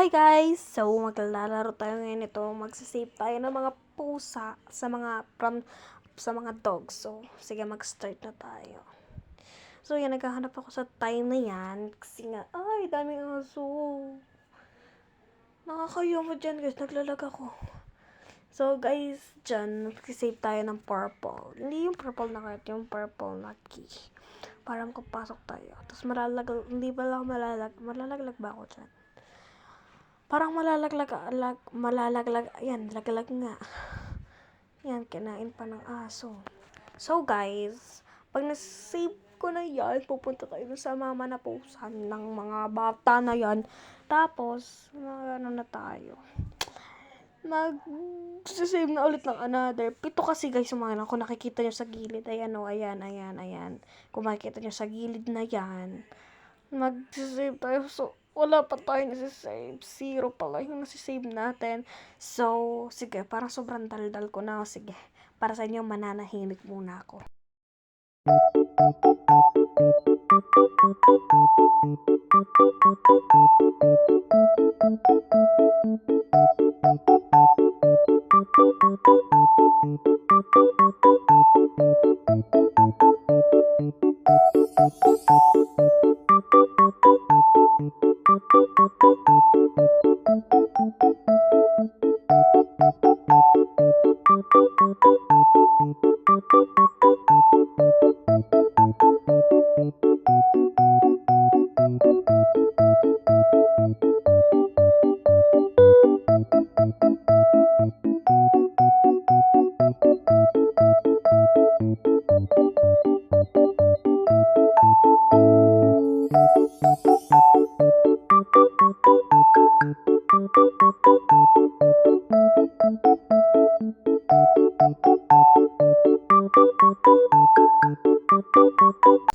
Hi guys! So, maglalaro tayo ngayon ito. Magsisave tayo ng mga pusa sa mga dogs. So, sige, mag-start na tayo. So, yan, naghahanap ako sa time na yan. Kasi nga, ay, daming aso. Nakakayo mo dyan guys, naglalag ako. So, guys, dyan, magsisave tayo ng purple. Hindi yung purple na card, yung purple na key. Para makapasok tayo. Tapos hindi ba lang malalaglag ba ako dyan? Parang malalaglag, yan, laglag nga. Yan, kinain pa ng aso. So, guys, pag nasave ko na yan, pupunta tayo sa mama na pusan ng mga bata na yan. Tapos, ano na tayo. Mag-save na ulit ng another. 7 kasi guys, kung nakikita nyo sa gilid. Ayan o, ayan. Kung makikita nyo sa gilid na yan, mag-save tayo. So, wala pa tayo nasi-save. 0 pala yung nasi-save natin. So, sige, parang sobrang daldal ko na. Sige, para sa inyo, mananahimik muna ako.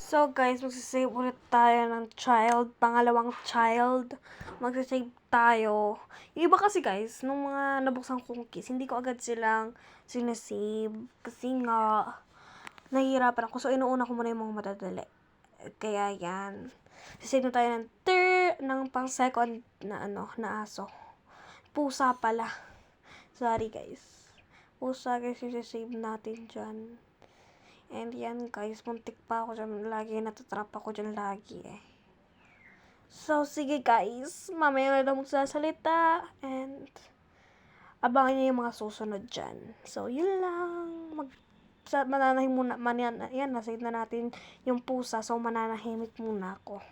So guys, magsisave ulit tayo ng pangalawang child. Magsisave tayo. Yung iba kasi guys, nung mga nabuksan kong keys, hindi ko agad silang sinasave. Kasi nga, nahihirapan ako. So, inuuna ko muna yung mga madadali. Kaya yan. Sisave na tayo ng pang second na aso. Pusa pala. Sorry guys. Pusa guys, sisave natin dyan. And yan guys, muntik pa ako dyan. Lagi natatrap ako dyan lagi eh. So, sige guys. Mamaya na lang magsasalita. And, abangan nyo yung mga susunod dyan. So, yun lang. Mananahimik muna. Yan, nasave na natin yung pusa. So, mananahimik muna ako.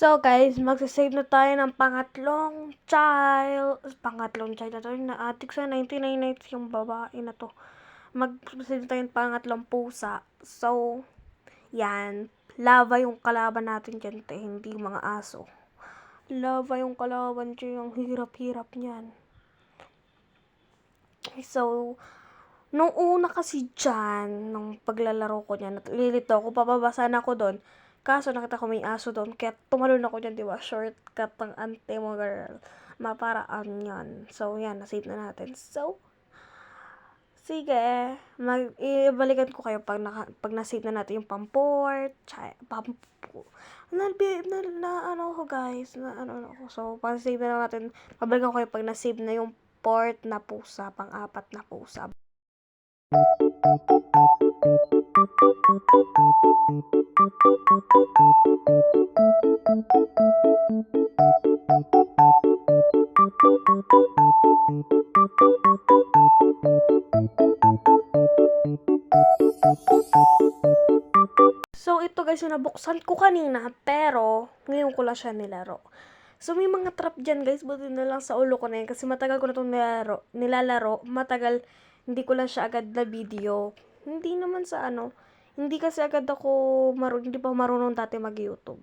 So guys, magsasave na tayo ng pangatlong child na to. Na-addict sa 99 nights yung babae na to. Magsasave tayo ng pangatlong pusa. So, yan. Lava yung kalaban natin dyan, hindi yung mga aso. Lava yung kalaban dyan, yung hirap-hirap niyan. So, nung una kasi dyan, nung paglalaro ko niyan, lilito ako, papabasa na ako doon. Kaso nakita ko may aso doon, kaya tumalon ako dyan, diba? Shortcut ng ante mo, girl. Maparaan yan. So, yan, nasave na natin. So, sige, ibalikan ko kayo pag nasave na natin yung pamport, ko guys, So, pag save na natin, pabalikan ko kayo pag nasave na yung port na pusa, pang-apat na pusa. So, ito guys, yung nabuksan ko kanina, pero ngayon ko lang siya nilaro. So, may mga trap dyan guys, buti na lang sa ulo ko na yan, kasi matagal ko na itong nilalaro, matagal, hindi ko lang siya agad na video. Hindi naman sa Hindi kasi agad ako hindi pa marunong dati mag-YouTube.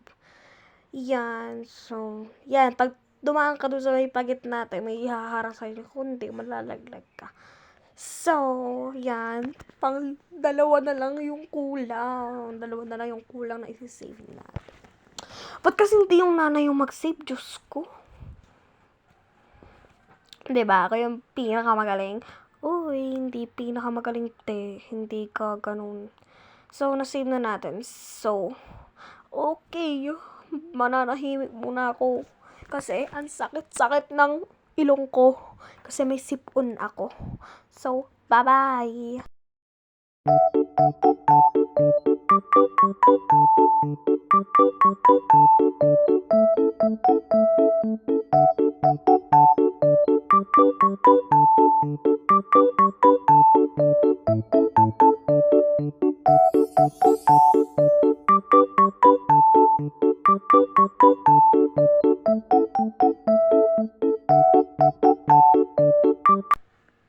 Yan, so, yan, pag dumaan ka dun sa may pagitna natin, may ihaharang sa'yo, kundi malalaglag ka. So, yan, dalawa na lang yung kulang na isi-save natin. Ba't kasi hindi yung nanay yung mag-save, Diyos ko? Diba? Ako yung pinakamagaling. Uy, hindi pinakamagaling, te. Hindi ka ganun. So, na-save na natin. So, okay. Mananahimik muna ako. Kasi, ang sakit-sakit ng ilong ko. Kasi may sipon ako. So, bye-bye!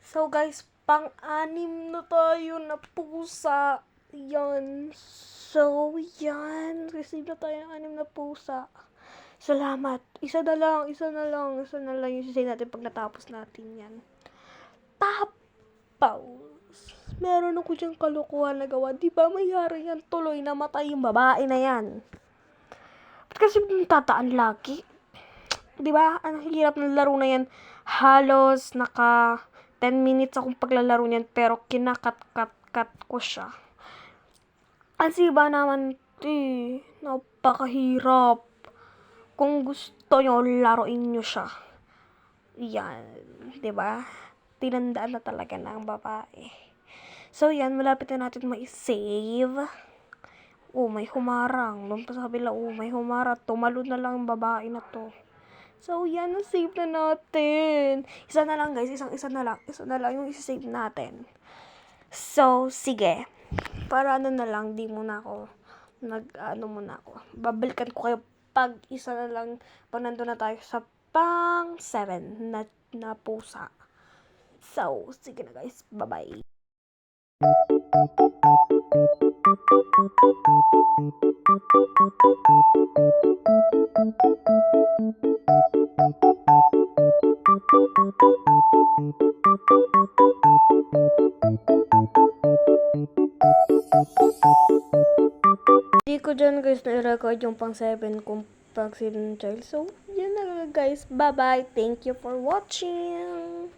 So guys, pang-anim na tayo na pusa. Yan. So, yan. Receive na tayo ng 6 na pusa. Salamat. Isa na lang yung sisay natin pag natapos natin yan. Tapos, meron ako diyang kalokohan na gawa. Diba mayari yan tuloy na matay yung babae na yan? Ba't kasi tataan lagi? Diba? Ang hirap ng laro na yan. Halos 10 minutes akong paglalaro niyan pero kinakat-kat ko siya. Kasi ba naman, napakahirap. Kung gusto nyo, laruin nyo siya. Yan, diba? Tinandaan na talaga ng babae. So yan, malapit na natin ma-save. May humarang. Doon pa sa kabila, may humarang. Tumalon na lang ang babae na to. So, yan, na-save na natin. Isa na lang, guys. Isa na lang yung isa-save natin. So, sige. Para na lang, di muna ako babalikan ko kayo pag isa na lang, pag nandun na tayo sa pang 7 na pusa. So, sige na guys. Bye-bye. Hindi ko dyan guys na-record yung pang 7 kung pang 7 child. So, yan na guys. Bye-bye. Thank you for watching.